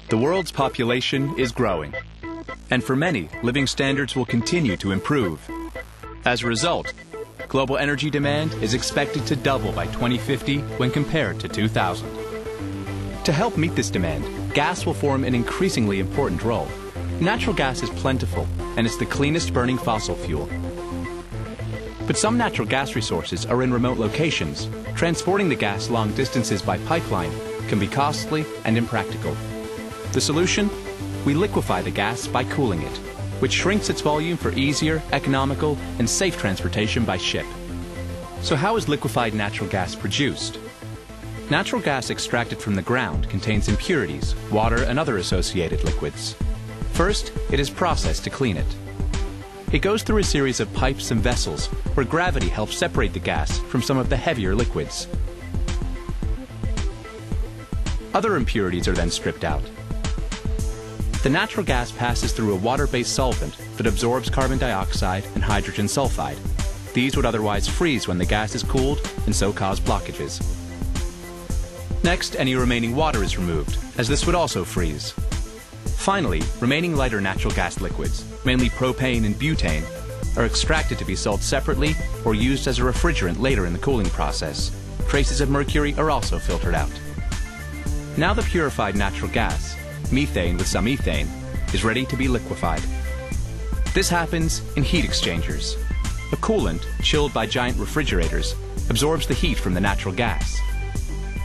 The world's population is growing, and for many, living standards will continue to improve. As a result, global energy demand is expected to double by 2050 when compared to 2000. To help meet this demand, gas will form an increasingly important role. Natural gas is plentiful, and it's the cleanest burning fossil fuel. But some natural gas resources are in remote locations. Transporting the gas long distances by pipeline can be costly and impractical. The solution? We liquefy the gas by cooling it, which shrinks its volume for easier, economical, and safe transportation by ship. So how is liquefied natural gas produced? Natural gas extracted from the ground contains impurities, water, and other associated liquids. First, it is processed to clean it. It goes through a series of pipes and vessels where gravity helps separate the gas from some of the heavier liquids. Other impurities are then stripped out. The natural gas passes through a water-based solvent that absorbs carbon dioxide and hydrogen sulfide. These would otherwise freeze when the gas is cooled and so cause blockages. Next, any remaining water is removed, as this would also freeze. Finally, remaining lighter natural gas liquids, mainly propane and butane, are extracted to be sold separately or used as a refrigerant later in the cooling process. Traces of mercury are also filtered out. Now the purified natural gas, methane with some ethane, is ready to be liquefied. This happens in heat exchangers. A coolant, chilled by giant refrigerators, absorbs the heat from the natural gas.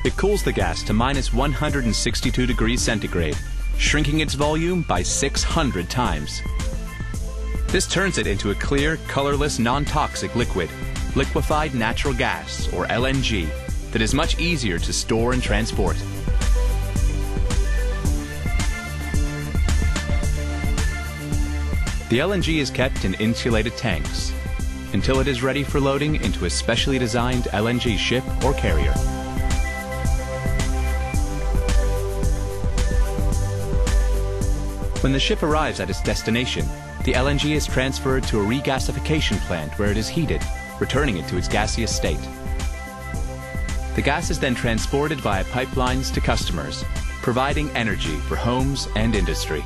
It cools the gas to minus 162 degrees centigrade, shrinking its volume by 600 times. This turns it into a clear, colorless, non-toxic liquid, liquefied natural gas, or LNG, that is much easier to store and transport. The LNG is kept in insulated tanks until it is ready for loading into a specially designed LNG ship or carrier. When the ship arrives at its destination, the LNG is transferred to a regasification plant where it is heated, returning it to its gaseous state. The gas is then transported via pipelines to customers, providing energy for homes and industry.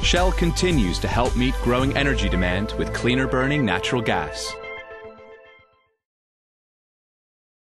Shell continues to help meet growing energy demand with cleaner burning natural gas.